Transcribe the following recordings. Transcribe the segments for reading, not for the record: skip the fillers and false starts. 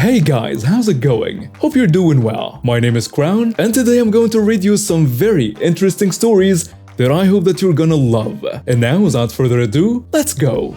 Hey guys, how's it going? Hope you're doing well. My name is Crown, and today I'm going to read you some very interesting stories that I hope that you're gonna love. And now, without further ado, let's go!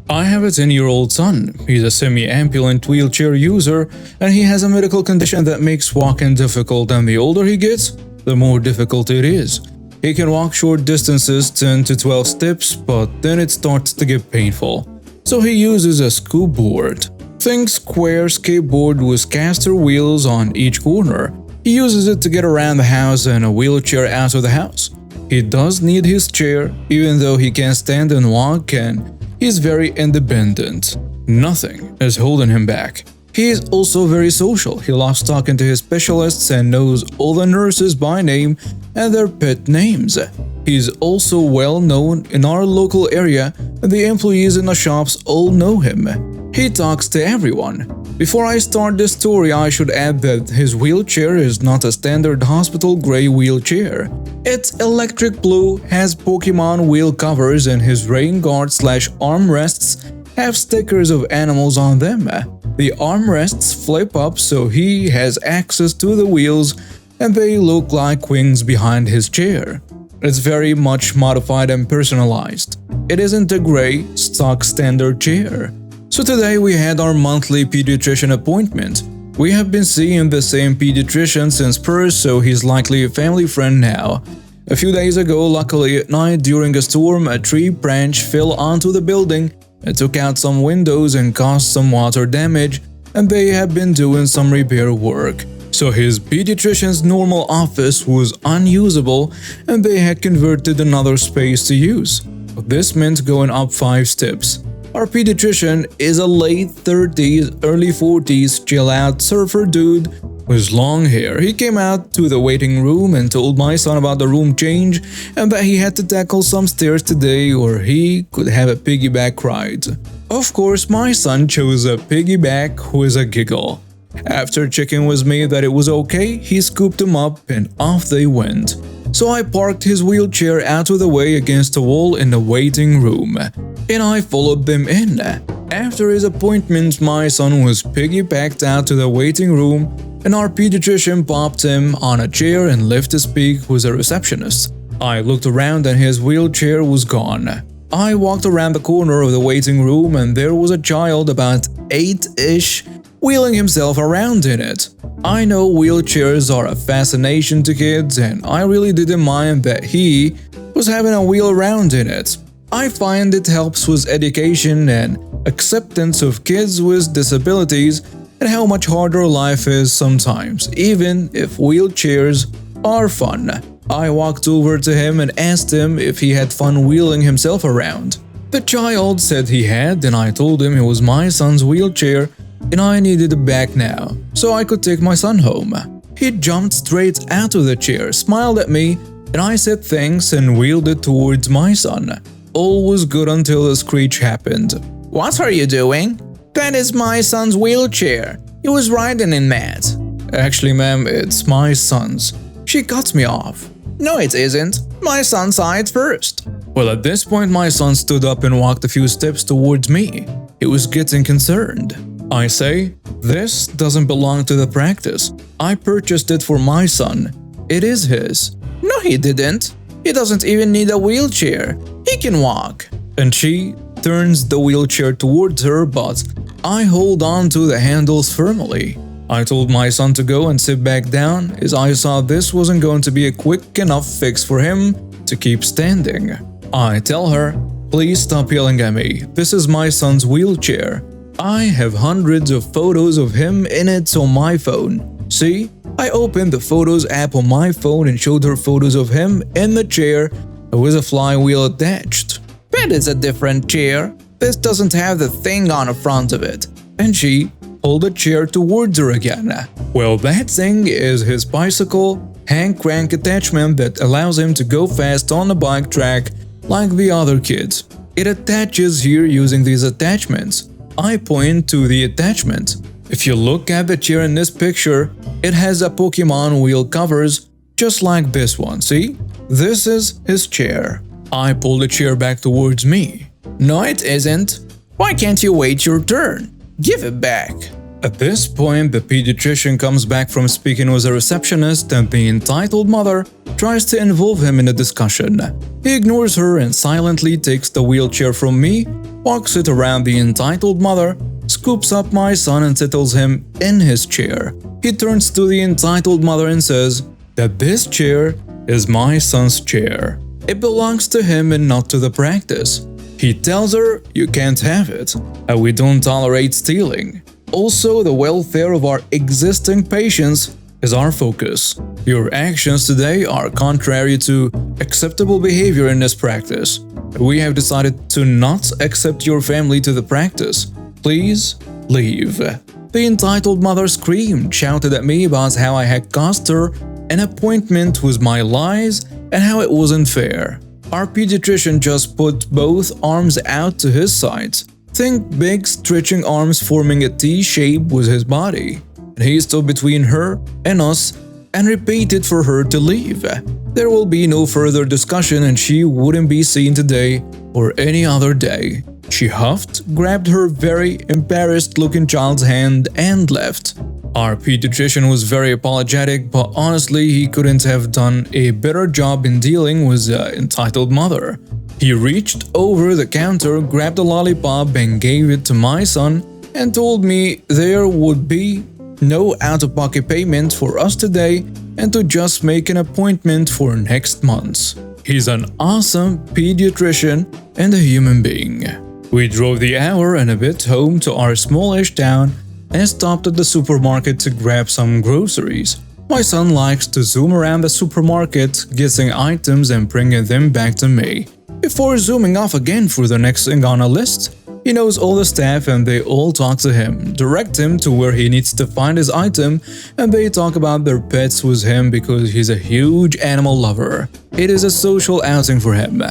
I have a 10-year-old son. He's a semi-ambulant wheelchair user, and he has a medical condition that makes walking difficult, and the older he gets, the more difficult it is. He can walk short distances, 10 to 12 steps, but then it starts to get painful. So he uses a scoop board. Think square skateboard with caster wheels on each corner. He uses it to get around the house and a wheelchair out of the house. He does need his chair, even though he can stand and walk, and he's very independent. Nothing is holding him back. He is also very social. He loves talking to his specialists and knows all the nurses by name and their pet names. He's also well known in our local area, and the employees in the shops all know him. He talks to everyone. Before I start this story, I should add that his wheelchair is not a standard hospital gray wheelchair. It's electric blue, has Pokemon wheel covers, and his rain guard/armrests have stickers of animals on them. The armrests flip up so he has access to the wheels, and they look like wings behind his chair. It's very much modified and personalized. It isn't a gray, stock standard chair. So today we had our monthly pediatrician appointment. We have been seeing the same pediatrician since birth, so he's likely a family friend now. A few days ago, luckily at night during a storm, a tree branch fell onto the building. It took out some windows and caused some water damage, and they have been doing some repair work. So his pediatrician's normal office was unusable, and they had converted another space to use. This meant going up 5 steps. Our pediatrician is a late 30s, early 40s chill-out surfer dude with long hair. He came out to the waiting room and told my son about the room change and that he had to tackle some stairs today or he could have a piggyback ride. Of course, my son chose a piggyback with a giggle. After checking with me that it was okay, he scooped him up and off they went. So I parked his wheelchair out of the way against a wall in the waiting room, and I followed them in. After his appointment, my son was piggybacked out to the waiting room, and our pediatrician popped him on a chair and left to speak with a receptionist. I looked around and his wheelchair was gone. I walked around the corner of the waiting room and there was a child about 8-ish wheeling himself around in it. I know wheelchairs are a fascination to kids, and I really didn't mind that he was having a wheel around in it. I find it helps with education and acceptance of kids with disabilities and how much harder life is sometimes, even if wheelchairs are fun. I walked over to him and asked him if he had fun wheeling himself around. The child said he had, and I told him it was my son's wheelchair and I needed it back now, so I could take my son home. He jumped straight out of the chair, smiled at me, and I said thanks and wheeled it towards my son. All was good until a screech happened. "What are you doing?" "That is my son's wheelchair. He was riding in that." "Actually, ma'am, it's my son's." She cut me off. "No, it isn't. My son saw it first." Well, at this point, my son stood up and walked a few steps towards me. He was getting concerned. I say, "This doesn't belong to the practice. I purchased it for my son. It is his." "No, he didn't. He doesn't even need a wheelchair. He can walk." And she turns the wheelchair towards her, but I hold on to the handles firmly. I told my son to go and sit back down, as I saw this wasn't going to be a quick enough fix for him to keep standing. I tell her, "Please stop yelling at me. This is my son's wheelchair. I have hundreds of photos of him in it on my phone. See?" I opened the Photos app on my phone and showed her photos of him in the chair with a flywheel attached. "That is a different chair. This doesn't have the thing on the front of it." And she pulled the chair towards her again. Well, that thing is his bicycle hand crank attachment that allows him to go fast on the bike track like the other kids. It attaches here using these attachments. I point to the attachment. If you look at the chair in this picture, it has a Pokemon wheel covers just like this one, see? This is his chair. I pull the chair back towards me. No, it isn't. Why can't you wait your turn? Give it back. At this point, the pediatrician comes back from speaking with a receptionist and the entitled mother tries to involve him in a discussion. He ignores her and silently takes the wheelchair from me, walks it around the entitled mother, scoops up my son and settles him in his chair. He turns to the entitled mother and says that this chair is my son's chair. It belongs to him and not to the practice. He tells her you can't have it, and we don't tolerate stealing. Also, the welfare of our existing patients is our focus. Your actions today are contrary to acceptable behavior in this practice. We have decided to not accept your family to the practice. Please leave. The entitled mother screamed, shouted at me about how I had cost her an appointment with my lies and how it wasn't fair. Our pediatrician just put both arms out to his sides. Think big stretching arms forming a T shape with his body. And he stood between her and us and repeated for her to leave. There will be no further discussion and she wouldn't be seen today or any other day. She huffed, grabbed her very embarrassed-looking child's hand and left. Our pediatrician was very apologetic, but honestly he couldn't have done a better job in dealing with the entitled mother. He reached over the counter, grabbed a lollipop and gave it to my son and told me there would be no out-of-pocket payment for us today and to just make an appointment for next month. He's an awesome pediatrician and a human being. We drove the hour and a bit home to our smallish town and stopped at the supermarket to grab some groceries. My son likes to zoom around the supermarket, getting items and bringing them back to me, before zooming off again for the next thing on a list. He knows all the staff and they all talk to him, direct him to where he needs to find his item, and they talk about their pets with him because he's a huge animal lover. It is a social outing for him.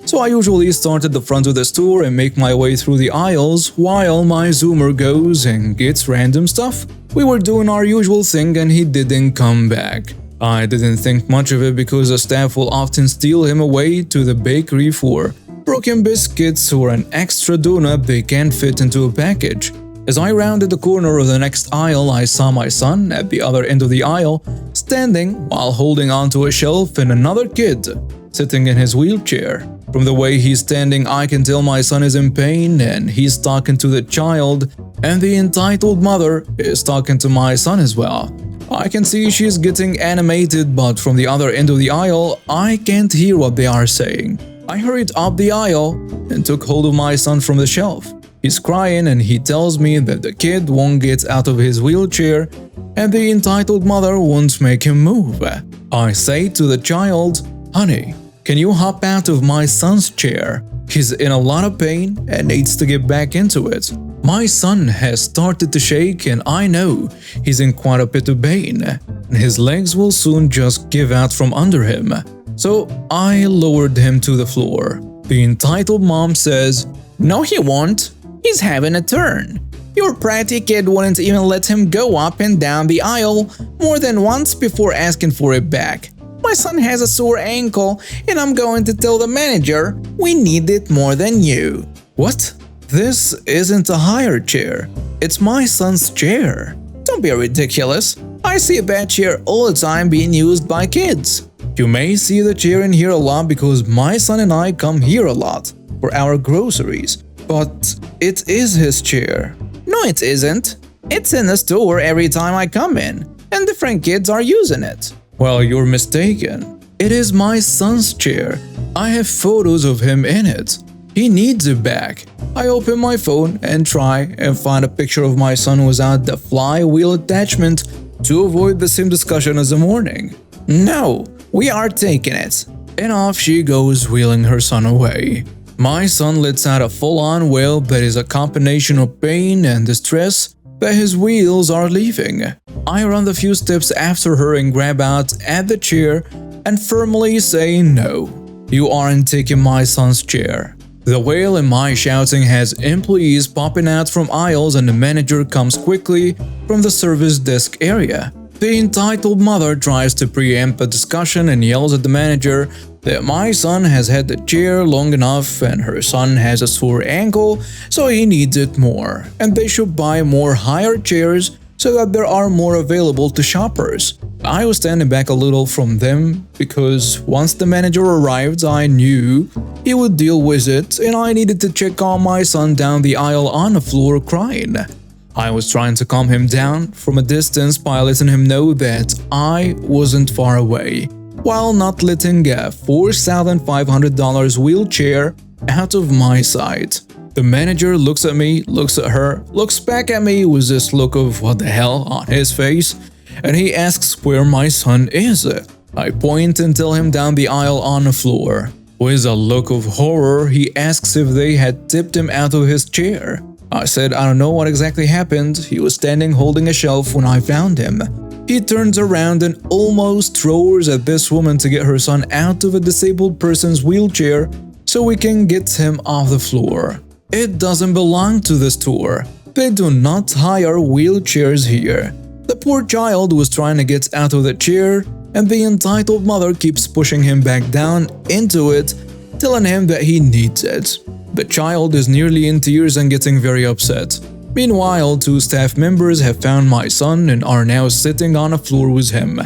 So I usually start at the front of the store and make my way through the aisles while my zoomer goes and gets random stuff. We were doing our usual thing and he didn't come back. I didn't think much of it because the staff will often steal him away to the bakery for broken biscuits or an extra donut they can't fit into a package. As I rounded the corner of the next aisle, I saw my son at the other end of the aisle, standing while holding onto a shelf, and another kid sitting in his wheelchair. From the way he's standing, I can tell my son is in pain and he's talking to the child, and the entitled mother is talking to my son as well. I can see she's getting animated, but from the other end of the aisle, I can't hear what they are saying. I hurried up the aisle and took hold of my son from the shelf. He's crying and he tells me that the kid won't get out of his wheelchair and the entitled mother won't make him move. I say to the child, "Honey, can you hop out of my son's chair? He's in a lot of pain and needs to get back into it." My son has started to shake and I know he's in quite a bit of pain, and his legs will soon just give out from under him. So I lowered him to the floor. The entitled mom says, "No, he won't. He's having a turn. Your pratty kid wouldn't even let him go up and down the aisle more than once before asking for it back. My son has a sore ankle and I'm going to tell the manager we need it more than you." What? This isn't a hired chair. It's my son's chair. Don't be ridiculous. I see that chair all the time being used by kids. You may see the chair in here a lot because my son and I come here a lot for our groceries, but it is his chair. No, it isn't. It's in the store every time I come in, and different kids are using it. Well, you're mistaken. It is my son's chair. I have photos of him in it. He needs it back. I open my phone and try and find a picture of my son without the flywheel attachment to avoid the same discussion as the morning. No, we are taking it. And off she goes, wheeling her son away. My son lets out a full-on wail that is a combination of pain and distress that his wheels are leaving. I run the few steps after her and grab out at the chair and firmly say, "No, you aren't taking my son's chair." The wail and my shouting has employees popping out from aisles and the manager comes quickly from the service desk area. The entitled mother tries to preempt the discussion and yells at the manager that my son has had the chair long enough and her son has a sore ankle, so he needs it more, and they should buy more higher chairs so that there are more available to shoppers. I was standing back a little from them because once the manager arrived, I knew he would deal with it, and I needed to check on my son down the aisle on the floor crying. I was trying to calm him down from a distance by letting him know that I wasn't far away, while not letting a $4,500 wheelchair out of my sight. The manager looks at me, looks at her, looks back at me with this look of what the hell on his face, and he asks where my son is. I point and tell him down the aisle on the floor. With a look of horror, he asks if they had tipped him out of his chair. I said I don't know what exactly happened. He was standing holding a shelf when I found him. He turns around and almost roars at this woman to get her son out of a disabled person's wheelchair so we can get him off the floor. It doesn't belong to the store. They do not hire wheelchairs here. The poor child was trying to get out of the chair, and the entitled mother keeps pushing him back down into it, telling him that he needs it. The child is nearly in tears and getting very upset. Meanwhile, 2 staff members have found my son and are now sitting on the floor with him,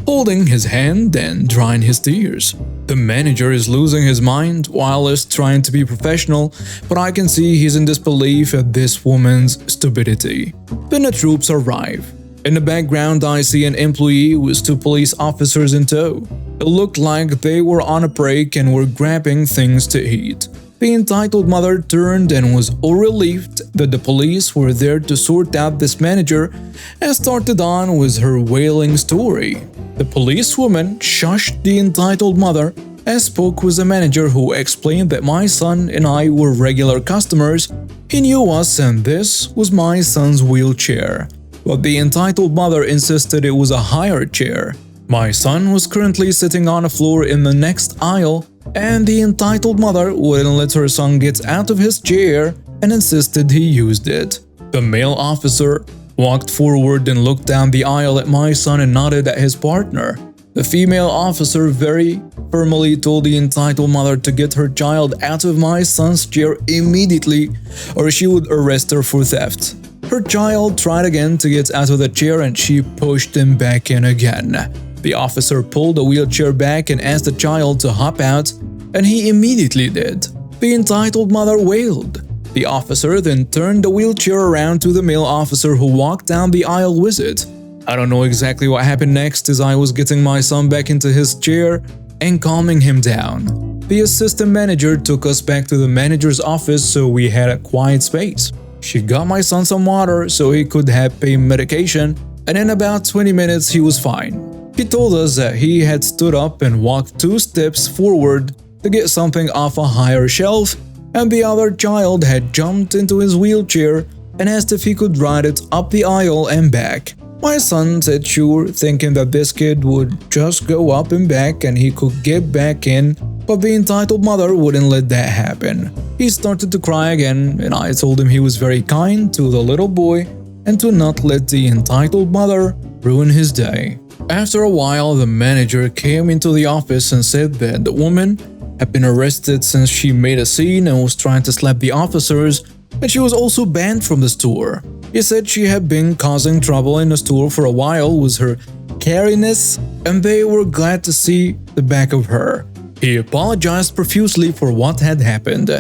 holding his hand and drying his tears. The manager is losing his mind while is trying to be professional, but I can see he's in disbelief at this woman's stupidity. Then the troops arrive. In the background, I see an employee with 2 police officers in tow. It looked like they were on a break and were grabbing things to eat. The entitled mother turned and was all relieved that the police were there to sort out this manager and started on with her wailing story. The policewoman shushed the entitled mother and spoke with the manager, who explained that my son and I were regular customers. He knew us and this was my son's wheelchair. But the entitled mother insisted it was a higher chair. My son was currently sitting on the floor in the next aisle, and the entitled mother wouldn't let her son get out of his chair and insisted he used it. The male officer walked forward and looked down the aisle at my son and nodded at his partner. The female officer very firmly told the entitled mother to get her child out of my son's chair immediately, or she would arrest her for theft. Her child tried again to get out of the chair and she pushed him back in again. The officer pulled the wheelchair back and asked the child to hop out, and he immediately did. The entitled mother wailed. The officer then turned the wheelchair around to the male officer, who walked down the aisle with it. I don't know exactly what happened next, as I was getting my son back into his chair and calming him down. The assistant manager took us back to the manager's office so we had a quiet space. She got my son some water so he could have pain medication, and in about 20 minutes he was fine. He told us that he had stood up and walked 2 steps forward to get something off a higher shelf, and the other child had jumped into his wheelchair and asked if he could ride it up the aisle and back. My son said sure, thinking that this kid would just go up and back and he could get back in, but the entitled mother wouldn't let that happen. He started to cry again, and I told him he was very kind to the little boy and to not let the entitled mother ruin his day. After a while, the manager came into the office and said that the woman had been arrested since she made a scene and was trying to slap the officers, and she was also banned from the store. He said she had been causing trouble in the store for a while with her cariness, and they were glad to see the back of her. He apologized profusely for what had happened.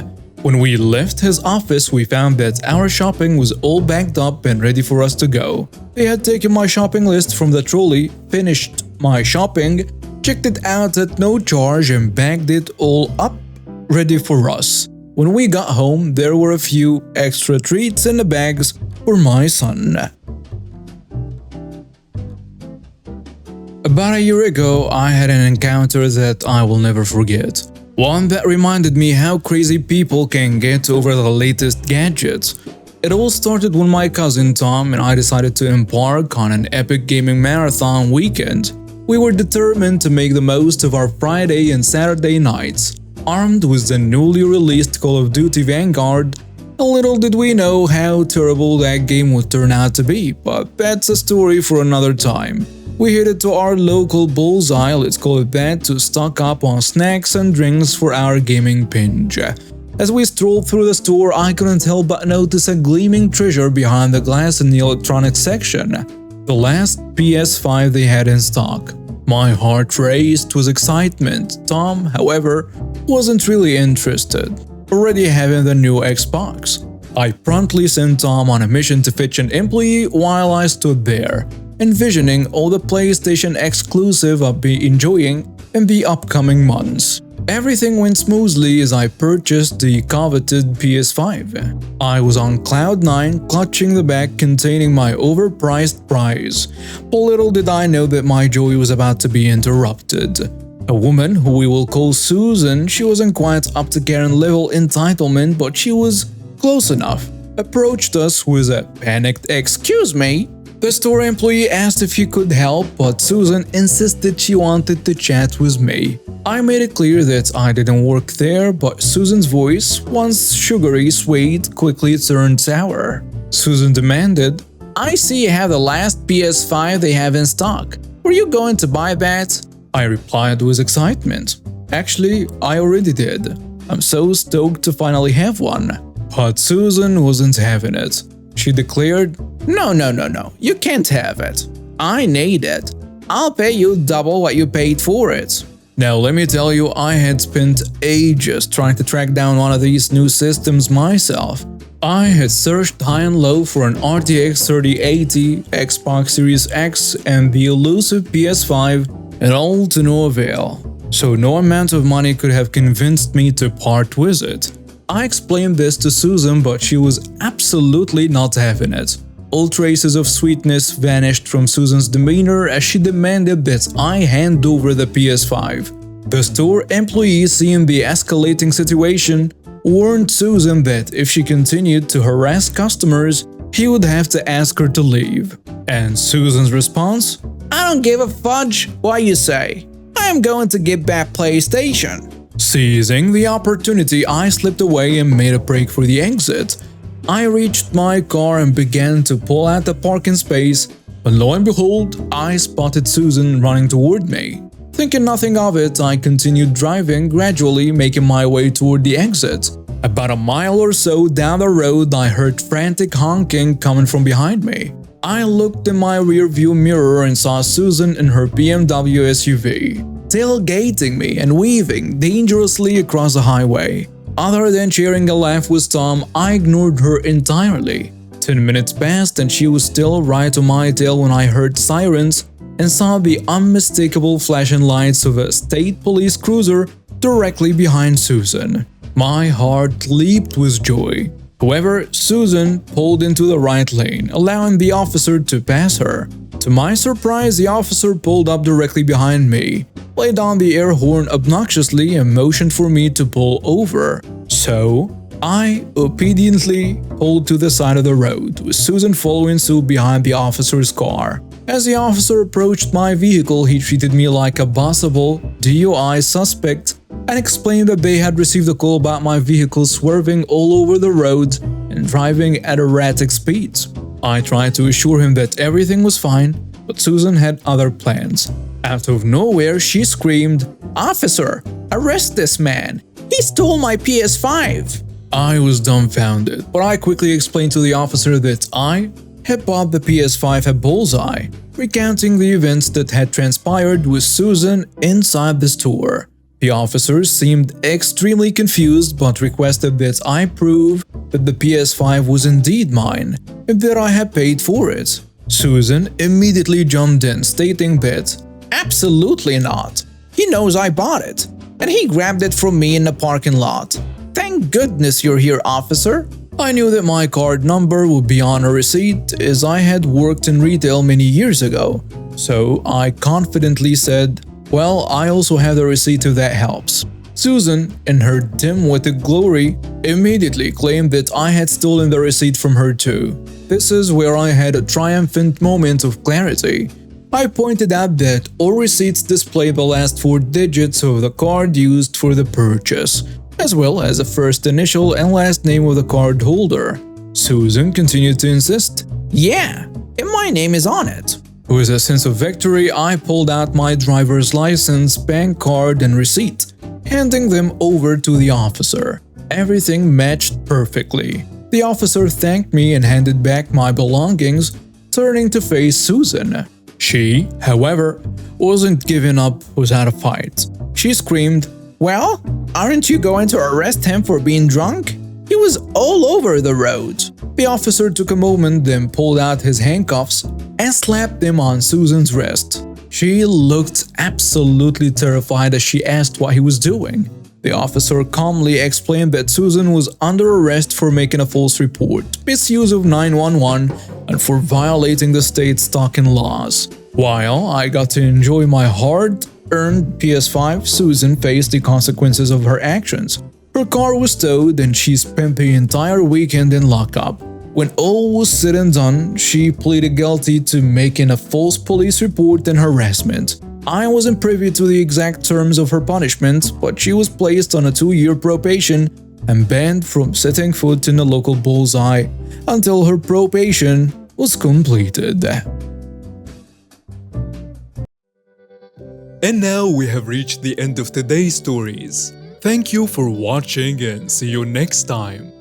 When we left his office, we found that our shopping was all bagged up and ready for us to go. They had taken my shopping list from the trolley, finished my shopping, checked it out at no charge, and bagged it all up, ready for us. When we got home, there were a few extra treats in the bags for my son. About a year ago, I had an encounter that I will never forget. One that reminded me how crazy people can get over the latest gadgets. It all started when my cousin Tom and I decided to embark on an epic gaming marathon weekend. We were determined to make the most of our Friday and Saturday nights. Armed with the newly released Call of Duty Vanguard, little did we know how terrible that game would turn out to be, but that's a story for another time. We headed to our local bullseye, let's call it that, to stock up on snacks and drinks for our gaming binge. As we strolled through the store, I couldn't help but notice a gleaming treasure behind the glass in the electronics section. The last PS5 they had in stock. My heart raced with excitement. Tom, however, wasn't really interested, already having the new Xbox. I promptly sent Tom on a mission to fetch an employee while I stood there, envisioning all the PlayStation exclusive I'd be enjoying in the upcoming months. Everything went smoothly as I purchased the coveted PS5. I was on cloud 9, clutching the bag containing my overpriced prize. But little did I know that my joy was about to be interrupted. A woman, who we will call Susan, she wasn't quite up to Karen level entitlement, but she was close enough, approached us with a panicked "Excuse me." The store employee asked if he could help, but Susan insisted she wanted to chat with me. I made it clear that I didn't work there, but Susan's voice, once sugary sweet, quickly turned sour. Susan demanded, "I see you have the last PS5 they have in stock. Were you going to buy that?" I replied with excitement. "Actually, I already did. I'm so stoked to finally have one." But Susan wasn't having it. She declared, No, you can't have it. I need it. I'll pay you double what you paid for it." Now let me tell you, I had spent ages trying to track down one of these new systems myself. I had searched high and low for an RTX 3080, Xbox Series X, and the elusive PS5, and all to no avail. So no amount of money could have convinced me to part with it. I explained this to Susan, but she was absolutely not having it. All traces of sweetness vanished from Susan's demeanor as she demanded that I hand over the PS5. The store employee, seeing the escalating situation, warned Susan that if she continued to harass customers, he would have to ask her to leave. And Susan's response? "I don't give a fudge what you say. I am going to get back PlayStation." Seizing the opportunity, I slipped away and made a break for the exit. I reached my car and began to pull out the parking space, but lo and behold, I spotted Susan running toward me. Thinking nothing of it, I continued driving, gradually making my way toward the exit. About a mile or so down the road, I heard frantic honking coming from behind me. I looked in my rearview mirror and saw Susan in her BMW SUV, tailgating me and weaving dangerously across the highway. Other than sharing a laugh with Tom, I ignored her entirely. 10 minutes passed and she was still right on my tail when I heard sirens and saw the unmistakable flashing lights of a state police cruiser directly behind Susan. My heart leaped with joy. However, Susan pulled into the right lane, allowing the officer to pass her. To my surprise, the officer pulled up directly behind me, laid on the air horn obnoxiously and motioned for me to pull over. So, I obediently pulled to the side of the road, with Susan following suit behind the officer's car. As the officer approached my vehicle, he treated me like a possible DUI suspect and explained that they had received a call about my vehicle swerving all over the road and driving at erratic speeds. I tried to assure him that everything was fine, but Susan had other plans. Out of nowhere, she screamed, "Officer, arrest this man! He stole my PS5!" I was dumbfounded, but I quickly explained to the officer that I had bought the PS5 at Bullseye, recounting the events that had transpired with Susan inside the store. The officer seemed extremely confused but requested that I prove that the PS5 was indeed mine and that I had paid for it. Susan immediately jumped in, stating that, "Absolutely not. He knows I bought it, and he grabbed it from me in the parking lot. Thank goodness you're here, officer." I knew that my card number would be on a receipt as I had worked in retail many years ago, so I confidently said, "Well, I also have the receipt if that helps." Susan, in her dim-witted glory, immediately claimed that I had stolen the receipt from her too. This is where I had a triumphant moment of clarity. I pointed out that all receipts display the last 4 digits of the card used for the purchase, as well as the first initial and last name of the card holder. Susan continued to insist, "Yeah, and my name is on it." With a sense of victory, I pulled out my driver's license, bank card, and receipt, handing them over to the officer. Everything matched perfectly. The officer thanked me and handed back my belongings, turning to face Susan. She, however, wasn't giving up without a fight. She screamed, Well, aren't you going to arrest him for being drunk? He was all over the road. The officer took a moment, then pulled out his handcuffs and slapped them on Susan's wrist. She looked absolutely terrified as she asked what he was doing. The officer calmly explained that Susan was under arrest for making a false report, misuse of 911, and for violating the state's stalking laws. While I got to enjoy my hard-earned PS5, Susan faced the consequences of her actions. Her car was towed and she spent the entire weekend in lockup. When all was said and done, she pleaded guilty to making a false police report and harassment. I wasn't privy to the exact terms of her punishment, but she was placed on a 2-year probation and banned from setting foot in the local bullseye until her probation was completed. And now we have reached the end of today's stories. Thank you for watching and see you next time.